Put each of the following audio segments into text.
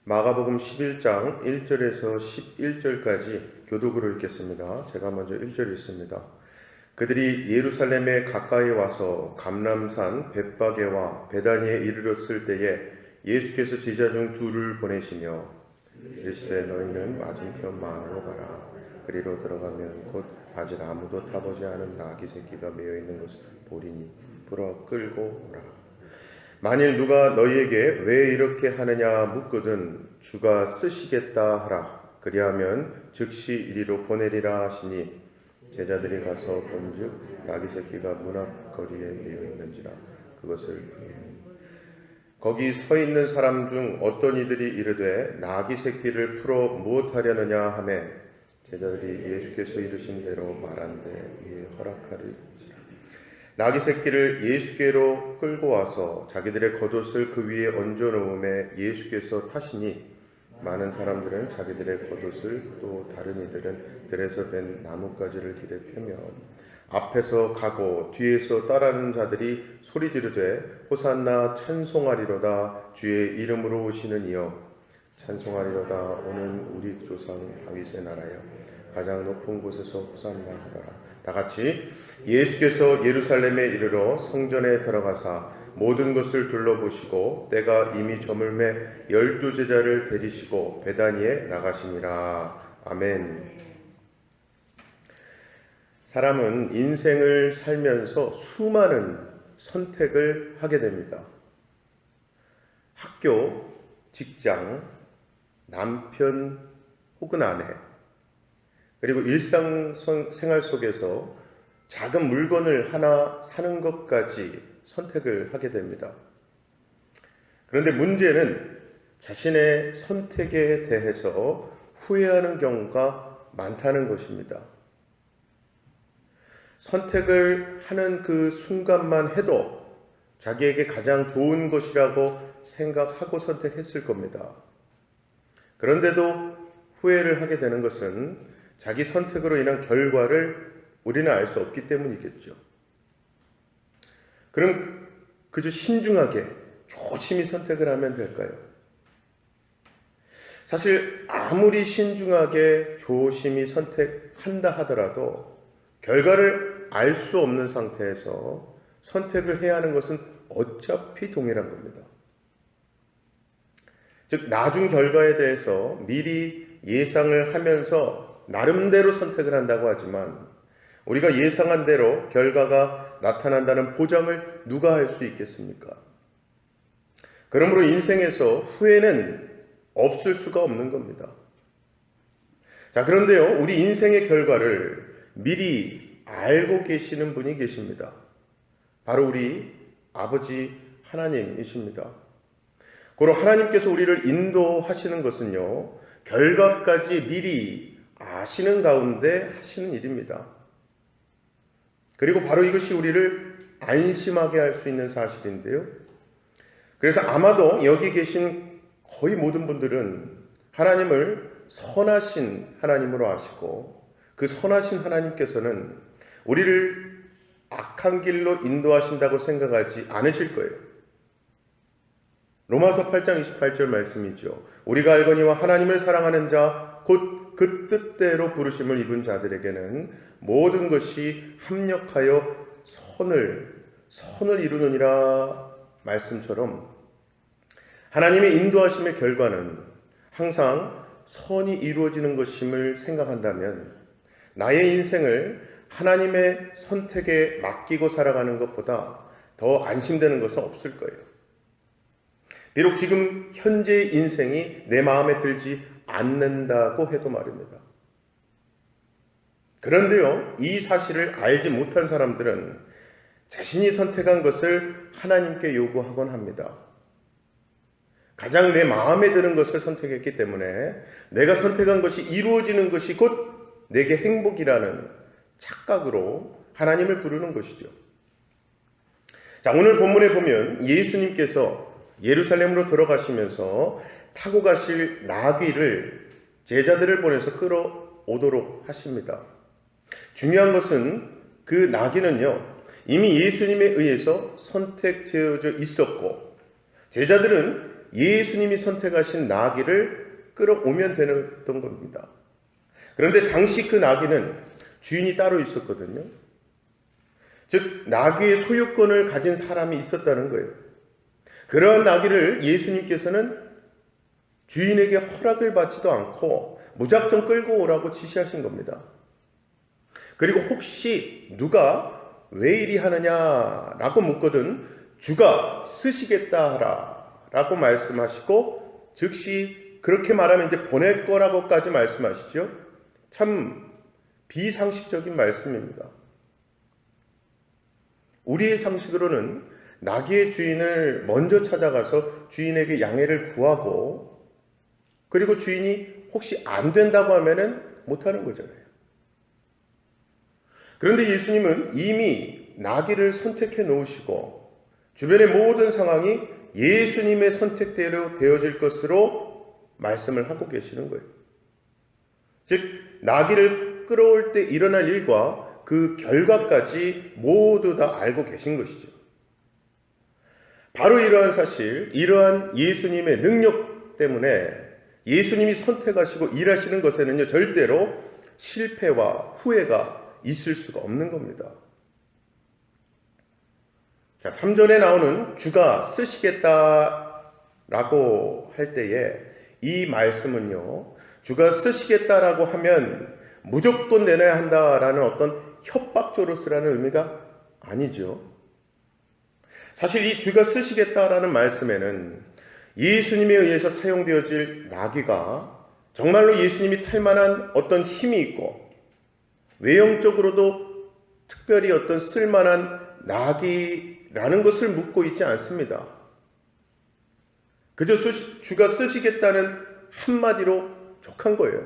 마가복음 11장 1절에서 11절까지 교독으로 읽겠습니다. 제가 먼저 1절 읽습니다. 그들이 예루살렘에 가까이 와서 감람산 벳바게와 베다니에 이르렀을 때에 예수께서 제자 중 둘을 보내시며 이르시되 너희는 맞은편 마을로 가라. 그리로 들어가면 곧 아직 아무도 타보지 않은 나귀 새끼가 매여 있는 것을 보리니 불어 끌고 오라. 만일 누가 너희에게 왜 이렇게 하느냐 묻거든 주가 쓰시겠다 하라. 그리하면 즉시 이리로 보내리라 하시니 제자들이 가서 본즉 나귀 새끼가 문 앞 거리에 매여 있는지라. 그것을 보니 거기 서 있는 사람 중 어떤 이들이 이르되 나귀 새끼를 풀어 무엇하려느냐 하매 제자들이 예수께서 이르신 대로 말한대 이에 허락하리지라. 나귀 새끼를 예수께로 끌고 와서 자기들의 겉옷을 그 위에 얹어 놓음에 예수께서 타시니 많은 사람들은 자기들의 겉옷을 또 다른 이들은 들에서 된 나뭇가지를 길에 펴며 앞에서 가고 뒤에서 따르는 자들이 소리 지르되 호산나 찬송하리로다 주의 이름으로 오시는 이여 찬송하리로다 오는 우리 조상 다윗의 나라여 가장 높은 곳에서 호산나 하라. 다 같이 예수께서 예루살렘에 이르러 성전에 들어가사 모든 것을 둘러보시고 때가 이미 저물매 12제자를 데리시고 베다니에 나가시니라. 아멘. 사람은 인생을 살면서 수많은 선택을 하게 됩니다. 학교, 직장, 남편 혹은 아내, 그리고 일상생활 속에서 작은 물건을 하나 사는 것까지 선택을 하게 됩니다. 그런데 문제는 자신의 선택에 대해서 후회하는 경우가 많다는 것입니다. 선택을 하는 그 순간만 해도 자기에게 가장 좋은 것이라고 생각하고 선택했을 겁니다. 그런데도 후회를 하게 되는 것은 자기 선택으로 인한 결과를 우리는 알 수 없기 때문이겠죠. 그럼 그저 신중하게 조심히 선택을 하면 될까요? 사실 아무리 신중하게 조심히 선택한다 하더라도 결과를 알 수 없는 상태에서 선택을 해야 하는 것은 어차피 동일한 겁니다. 즉 나중 결과에 대해서 미리 예상을 하면서 나름대로 선택을 한다고 하지만 우리가 예상한 대로 결과가 나타난다는 보장을 누가 할 수 있겠습니까? 그러므로 인생에서 후회는 없을 수가 없는 겁니다. 자, 그런데요, 우리 인생의 결과를 미리 알고 계시는 분이 계십니다. 바로 우리 아버지 하나님이십니다. 고로 하나님께서 우리를 인도하시는 것은요, 결과까지 미리 아시는 가운데 하시는 일입니다. 그리고 바로 이것이 우리를 안심하게 할 수 있는 사실인데요. 그래서 아마도 여기 계신 거의 모든 분들은 하나님을 선하신 하나님으로 아시고 그 선하신 하나님께서는 우리를 악한 길로 인도하신다고 생각하지 않으실 거예요. 로마서 8장 28절 말씀이죠. 우리가 알거니와 하나님을 사랑하는 자 곧 그 뜻대로 부르심을 입은 자들에게는 모든 것이 합력하여 선을 이루느니라 말씀처럼 하나님의 인도하심의 결과는 항상 선이 이루어지는 것임을 생각한다면 나의 인생을 하나님의 선택에 맡기고 살아가는 것보다 더 안심되는 것은 없을 거예요. 비록 지금 현재의 인생이 내 마음에 들지 않는다고 해도 말입니다. 그런데요, 이 사실을 알지 못한 사람들은 자신이 선택한 것을 하나님께 요구하곤 합니다. 가장 내 마음에 드는 것을 선택했기 때문에 내가 선택한 것이 이루어지는 것이 곧 내게 행복이라는 착각으로 하나님을 부르는 것이죠. 자, 오늘 본문에 보면 예수님께서 예루살렘으로 들어가시면서 타고 가실 나귀를 제자들을 보내서 끌어오도록 하십니다. 중요한 것은 그 나귀는요, 이미 예수님에 의해서 선택되어져 있었고 제자들은 예수님이 선택하신 나귀를 끌어오면 되는 겁니다. 그런데 당시 그 나귀는 주인이 따로 있었거든요. 즉 나귀의 소유권을 가진 사람이 있었다는 거예요. 그러한 나귀를 예수님께서는 주인에게 허락을 받지도 않고 무작정 끌고 오라고 지시하신 겁니다. 그리고 혹시 누가 왜 이리 하느냐라고 묻거든 주가 쓰시겠다 하라 라고 말씀하시고 즉시 그렇게 말하면 이제 보낼 거라고까지 말씀하시죠. 참 비상식적인 말씀입니다. 우리의 상식으로는 나귀의 주인을 먼저 찾아가서 주인에게 양해를 구하고 그리고 주인이 혹시 안 된다고 하면은 못하는 거잖아요. 그런데 예수님은 이미 나귀를 선택해 놓으시고 주변의 모든 상황이 예수님의 선택대로 되어질 것으로 말씀을 하고 계시는 거예요. 즉 나귀를 끌어올 때 일어날 일과 그 결과까지 모두 다 알고 계신 것이죠. 바로 이러한 사실, 이러한 예수님의 능력 때문에 예수님이 선택하시고 일하시는 것에는요 절대로 실패와 후회가 있을 수가 없는 겁니다. 자, 3절에 나오는 주가 쓰시겠다라고 할 때에 이 말씀은요 주가 쓰시겠다라고 하면 무조건 내놔야 한다라는 어떤 협박조로 쓰라는 의미가 아니죠. 사실 이 주가 쓰시겠다라는 말씀에는 예수님에 의해서 사용되어질 나귀가 정말로 예수님이 탈 만한 어떤 힘이 있고 외형적으로도 특별히 어떤 쓸만한 나귀라는 것을 묻고 있지 않습니다. 그저 주가 쓰시겠다는 한마디로 족한 거예요.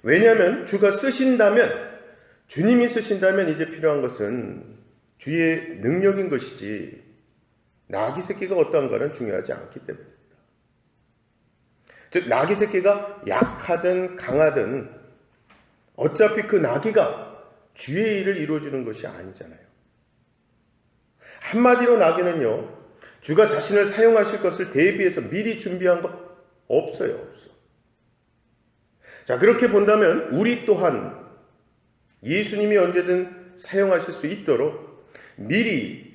왜냐하면 주가 쓰신다면, 주님이 쓰신다면 이제 필요한 것은 주의 능력인 것이지 나귀 새끼가 어떠한가는 중요하지 않기 때문입니다. 즉 나귀 새끼가 약하든 강하든 어차피 그 나귀가 주의 일을 이루어주는 것이 아니잖아요. 한마디로 나귀는요 주가 자신을 사용하실 것을 대비해서 미리 준비한 것 없어요. 자, 그렇게 본다면 우리 또한 예수님이 언제든 사용하실 수 있도록 미리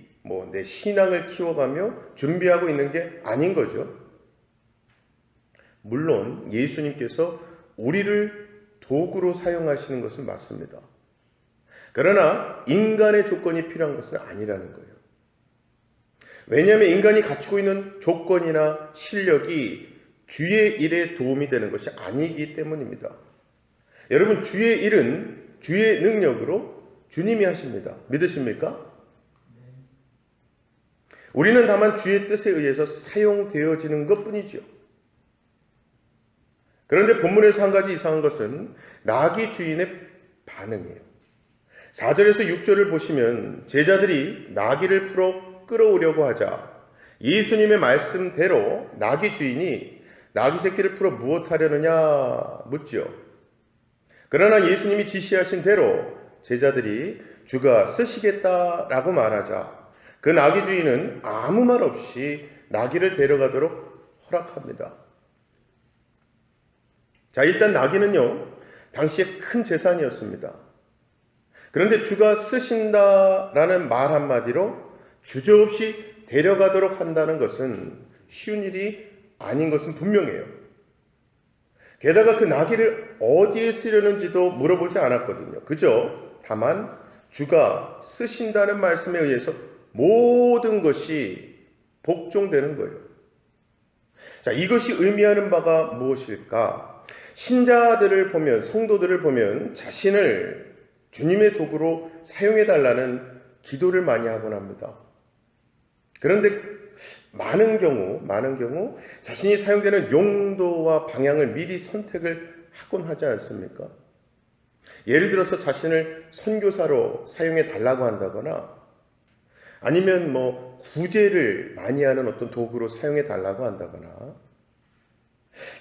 내 신앙을 키워가며 준비하고 있는 게 아닌 거죠. 물론 예수님께서 우리를 도구로 사용하시는 것은 맞습니다. 그러나 인간의 조건이 필요한 것은 아니라는 거예요. 왜냐하면 인간이 갖추고 있는 조건이나 실력이 주의 일에 도움이 되는 것이 아니기 때문입니다. 여러분, 주의 일은 주의 능력으로 주님이 하십니다. 믿으십니까? 우리는 다만 주의 뜻에 의해서 사용되어지는 것뿐이죠. 그런데 본문에서 한 가지 이상한 것은 나귀 주인의 반응이에요. 4절에서 6절을 보시면 제자들이 나귀를 풀어 끌어오려고 하자 예수님의 말씀대로 나귀 주인이 나귀 새끼를 풀어 무엇하려느냐 묻죠. 그러나 예수님이 지시하신 대로 제자들이 주가 쓰시겠다라고 말하자 그 나귀 주인은 아무 말 없이 나귀를 데려가도록 허락합니다. 자, 일단 나귀는요 당시에 큰 재산이었습니다. 그런데 주가 쓰신다라는 말 한마디로 주저없이 데려가도록 한다는 것은 쉬운 일이 아닌 것은 분명해요. 게다가 그 나귀를 어디에 쓰려는지도 물어보지 않았거든요. 그저 다만 주가 쓰신다는 말씀에 의해서 모든 것이 복종되는 거예요. 자, 이것이 의미하는 바가 무엇일까? 신자들을 보면, 성도들을 보면 자신을 주님의 도구로 사용해달라는 기도를 많이 하곤 합니다. 그런데 많은 경우 자신이 사용되는 용도와 방향을 미리 선택을 하곤 하지 않습니까? 예를 들어서 자신을 선교사로 사용해달라고 한다거나 아니면 구제를 많이 하는 어떤 도구로 사용해달라고 한다거나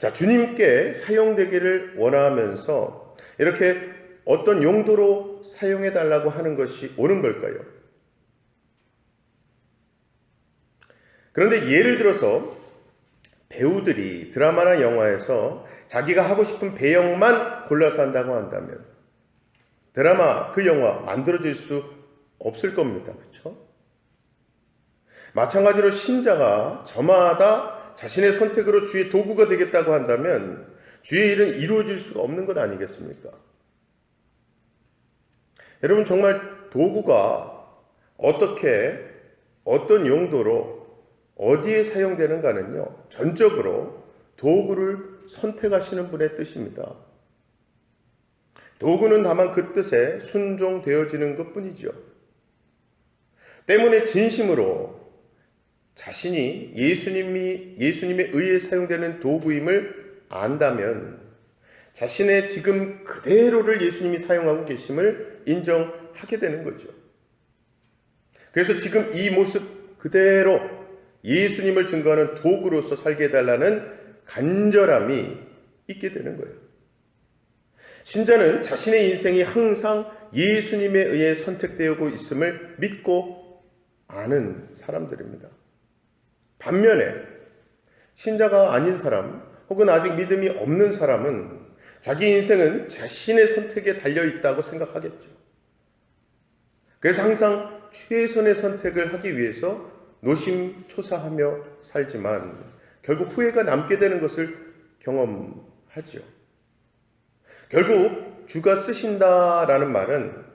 자, 주님께 사용되기를 원하면서 이렇게 어떤 용도로 사용해달라고 하는 것이 옳은 걸까요? 그런데 예를 들어서 배우들이 드라마나 영화에서 자기가 하고 싶은 배역만 골라서 한다고 한다면 드라마, 그 영화 만들어질 수 없을 겁니다. 그렇죠? 마찬가지로 신자가 저마다 자신의 선택으로 주의 도구가 되겠다고 한다면 주의 일은 이루어질 수가 없는 것 아니겠습니까? 여러분, 정말 도구가 어떻게, 어떤 용도로 어디에 사용되는가는요, 전적으로 도구를 선택하시는 분의 뜻입니다. 도구는 다만 그 뜻에 순종되어지는 것 뿐이죠. 때문에 진심으로 자신이 예수님에 의해 사용되는 도구임을 안다면 자신의 지금 그대로를 예수님이 사용하고 계심을 인정하게 되는 거죠. 그래서 지금 이 모습 그대로 예수님을 증거하는 도구로서 살게 해달라는 간절함이 있게 되는 거예요. 신자는 자신의 인생이 항상 예수님에 의해 선택되고 있음을 믿고 아는 사람들입니다. 반면에 신자가 아닌 사람 혹은 아직 믿음이 없는 사람은 자기 인생은 자신의 선택에 달려있다고 생각하겠죠. 그래서 항상 최선의 선택을 하기 위해서 노심초사하며 살지만 결국 후회가 남게 되는 것을 경험하죠. 결국 주가 쓰신다라는 말은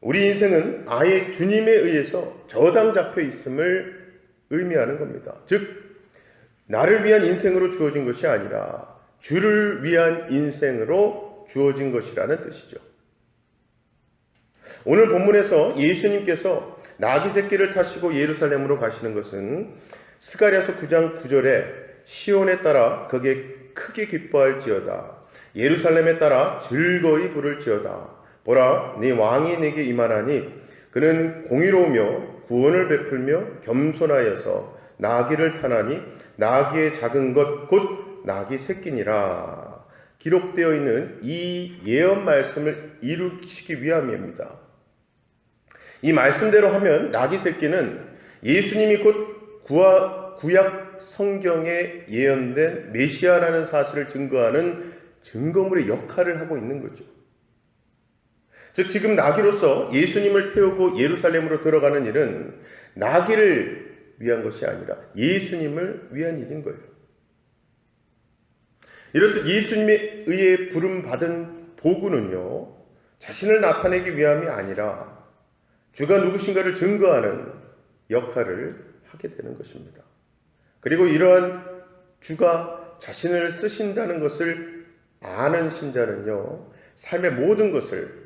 우리 인생은 아예 주님에 의해서 저당 잡혀 있음을 의미하는 겁니다. 즉 나를 위한 인생으로 주어진 것이 아니라 주를 위한 인생으로 주어진 것이라는 뜻이죠. 오늘 본문에서 예수님께서 나귀 새끼를 타시고 예루살렘으로 가시는 것은 스가랴서 9장 9절에 시온에 따라 거기에 크게 기뻐할지어다 예루살렘에 따라 즐거이 부를지어다 보라 네 왕이 내게 임하나니 그는 공의로우며 구원을 베풀며 겸손하여서 나귀를 타나니 나귀의 작은 것 곧 나귀 새끼니라. 기록되어 있는 이 예언 말씀을 이루시기 위함입니다. 이 말씀대로 하면 나귀 새끼는 예수님이 곧 구약 성경에 예언된 메시아라는 사실을 증거하는 증거물의 역할을 하고 있는 거죠. 즉 지금 나귀로서 예수님을 태우고 예루살렘으로 들어가는 일은 나귀를 위한 것이 아니라 예수님을 위한 일인 거예요. 이렇듯 예수님에 의해 부름받은 도구는요, 자신을 나타내기 위함이 아니라 주가 누구신가를 증거하는 역할을 하게 되는 것입니다. 그리고 이러한 주가 자신을 쓰신다는 것을 아는 신자는요, 삶의 모든 것을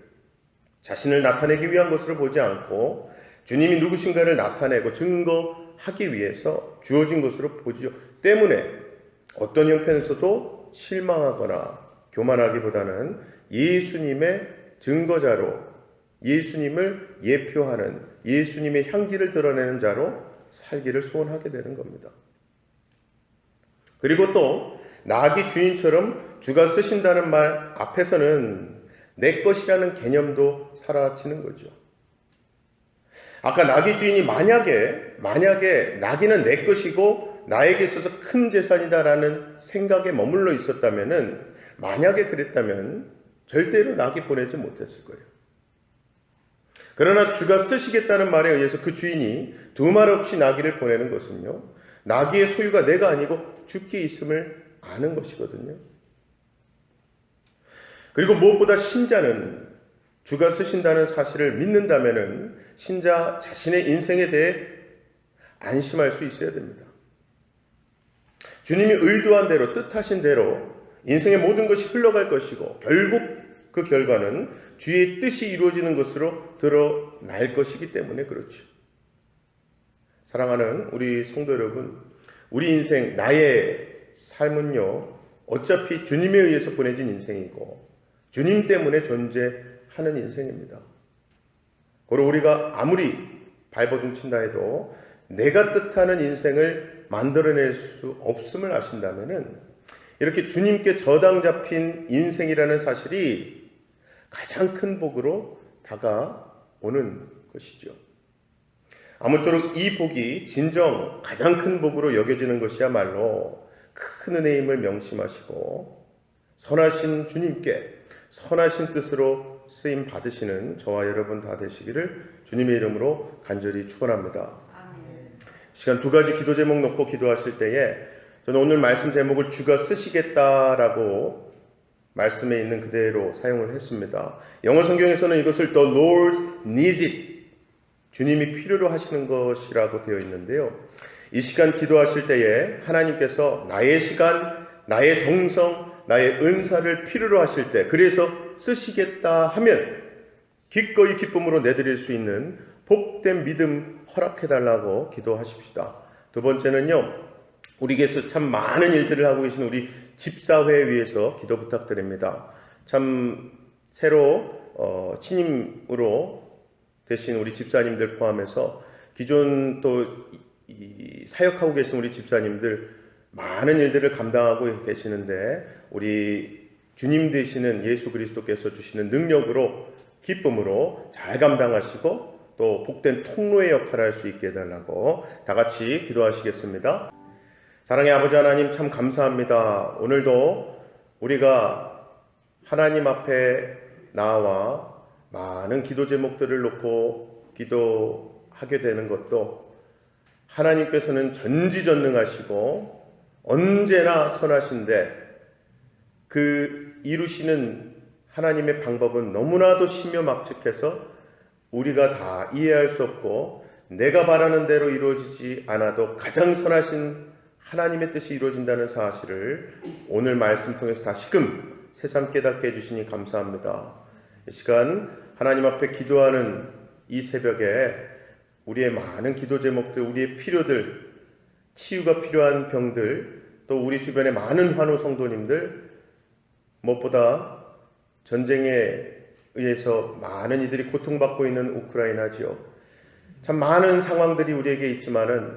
자신을 나타내기 위한 것으로 보지 않고 주님이 누구신가를 나타내고 증거하기 위해서 주어진 것으로 보지요. 때문에 어떤 형편에서도 실망하거나 교만하기보다는 예수님의 증거자로 예수님을 예표하는 예수님의 향기를 드러내는 자로 살기를 소원하게 되는 겁니다. 그리고 또 나귀 주인처럼 주가 쓰신다는 말 앞에서는 내 것이라는 개념도 사라지는 거죠. 아까 나귀 주인이 만약에 나귀는 내 것이고 나에게 있어서 큰 재산이다라는 생각에 머물러 있었다면은 만약에 그랬다면 절대로 나귀 보내지 못했을 거예요. 그러나 주가 쓰시겠다는 말에 의해서 그 주인이 두 말 없이 나귀를 보내는 것은요, 나귀의 소유가 내가 아니고 주께 있음을 아는 것이거든요. 그리고 무엇보다 신자는 주가 쓰신다는 사실을 믿는다면은 신자 자신의 인생에 대해 안심할 수 있어야 됩니다. 주님이 의도한 대로 뜻하신 대로 인생의 모든 것이 흘러갈 것이고 결국 그 결과는 주의 뜻이 이루어지는 것으로 드러날 것이기 때문에 그렇죠. 사랑하는 우리 성도 여러분, 우리 인생, 나의 삶은요, 어차피 주님에 의해서 보내진 인생이고 주님 때문에 존재하는 인생입니다. 그리고 우리가 아무리 발버둥 친다 해도 내가 뜻하는 인생을 만들어낼 수 없음을 아신다면은 이렇게 주님께 저당 잡힌 인생이라는 사실이 가장 큰 복으로 다가오는 것이죠. 아무쪼록 이 복이 진정 가장 큰 복으로 여겨지는 것이야말로 큰 은혜임을 명심하시고 선하신 주님께 선하신 뜻으로 쓰임 받으시는 저와 여러분 다 되시기를 주님의 이름으로 간절히 축원합니다. 시간 두 가지 기도 제목 놓고 기도하실 때에 저는 오늘 말씀 제목을 주가 쓰시겠다라고 말씀에 있는 그대로 사용을 했습니다. 영어 성경에서는 이것을 The Lord needs it, 주님이 필요로 하시는 것이라고 되어 있는데요. 이 시간 기도하실 때에 하나님께서 나의 시간, 나의 정성, 나의 은사를 필요로 하실 때, 그래서 쓰시겠다 하면 기꺼이 기쁨으로 내드릴 수 있는 복된 믿음 허락해달라고 기도하십시다. 두 번째는요, 우리에게서 참 많은 일들을 하고 계신 우리 집사회에 위해서 기도 부탁드립니다. 참 새로 신임으로 되신 우리 집사님들 포함해서 기존 또 사역하고 계신 우리 집사님들 많은 일들을 감당하고 계시는데 우리 주님 되시는 예수 그리스도께서 주시는 능력으로 기쁨으로 잘 감당하시고 또 복된 통로의 역할을 할 수 있게 해달라고 다 같이 기도하시겠습니다. 사랑의 아버지 하나님, 참 감사합니다. 오늘도 우리가 하나님 앞에 나와 많은 기도 제목들을 놓고 기도하게 되는 것도 하나님께서는 전지전능하시고 언제나 선하신데 그 이루시는 하나님의 방법은 너무나도 신묘막측해서 우리가 다 이해할 수 없고 내가 바라는 대로 이루어지지 않아도 가장 선하신 하나님의 뜻이 이루어진다는 사실을 오늘 말씀 통해서 다시금 새삼 깨닫게 해주시니 감사합니다. 이 시간 하나님 앞에 기도하는 이 새벽에 우리의 많은 기도 제목들, 우리의 필요들, 치유가 필요한 병들, 또 우리 주변의 많은 환우 성도님들, 무엇보다 전쟁에 의해서 많은 이들이 고통받고 있는 우크라이나 지역, 참 많은 상황들이 우리에게 있지만은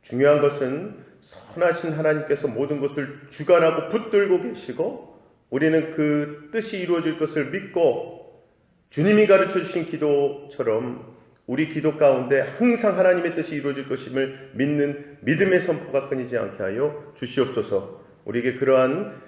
중요한 것은 선하신 하나님께서 모든 것을 주관하고 붙들고 계시고 우리는 그 뜻이 이루어질 것을 믿고 주님이 가르쳐 주신 기도처럼 우리 기도 가운데 항상 하나님의 뜻이 이루어질 것임을 믿는 믿음의 선포가 끊이지 않게 하여 주시옵소서. 우리에게 그러한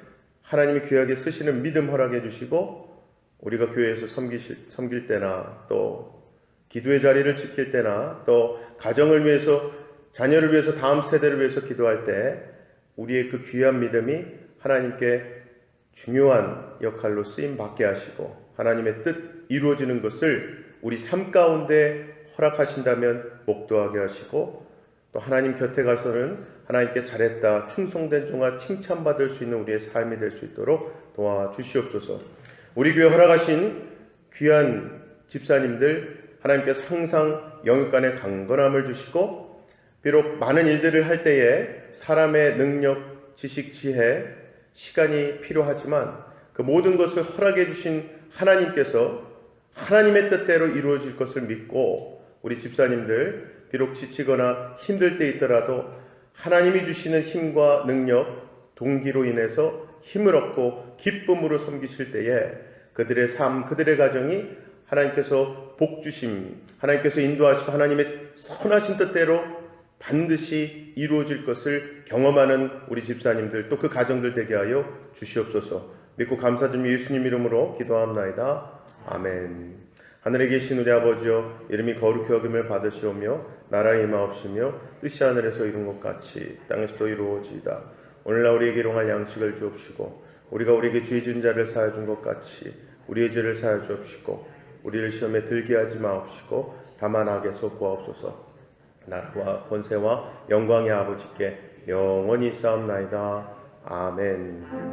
하나님이 귀하게 쓰시는 믿음 허락해 주시고 우리가 교회에서 섬길 때나 또 기도의 자리를 지킬 때나 또 가정을 위해서 자녀를 위해서 다음 세대를 위해서 기도할 때 우리의 그 귀한 믿음이 하나님께 중요한 역할로 쓰임 받게 하시고 하나님의 뜻 이루어지는 것을 우리 삶 가운데 허락하신다면 목도하게 하시고 또 하나님 곁에 가서는 하나님께 잘했다, 충성된 종아 칭찬받을 수 있는 우리의 삶이 될 수 있도록 도와주시옵소서. 우리 교회 허락하신 귀한 집사님들 하나님께서 항상 영육간의 강건함을 주시고 비록 많은 일들을 할 때에 사람의 능력, 지식, 지혜, 시간이 필요하지만 그 모든 것을 허락해 주신 하나님께서 하나님의 뜻대로 이루어질 것을 믿고 우리 집사님들 비록 지치거나 힘들 때 있더라도 하나님이 주시는 힘과 능력, 동기로 인해서 힘을 얻고 기쁨으로 섬기실 때에 그들의 삶, 그들의 가정이 하나님께서 복 주심, 하나님께서 인도하시고 하나님의 선하신 뜻대로 반드시 이루어질 것을 경험하는 우리 집사님들 또 그 가정들 되게 하여 주시옵소서. 믿고 감사드리며 예수님 이름으로 기도합나이다. 아멘. 하늘에 계신 우리 아버지여, 이름이 거룩히 여김을 받으시오며 나라의 임하옵시며 뜻이 하늘에서 이룬 것 같이 땅에서도 이루어지이다. 오늘날 우리에게 일용할 양식을 주옵시고 우리가 우리에게 죄 지은 자를 사하여 준 것 같이 우리의 죄를 사하여 주옵시고 우리를 시험에 들게 하지 마옵시고 다만 악에서 구하옵소서. 나라와 권세와 영광의 아버지께 영원히 싸움나이다. 아멘.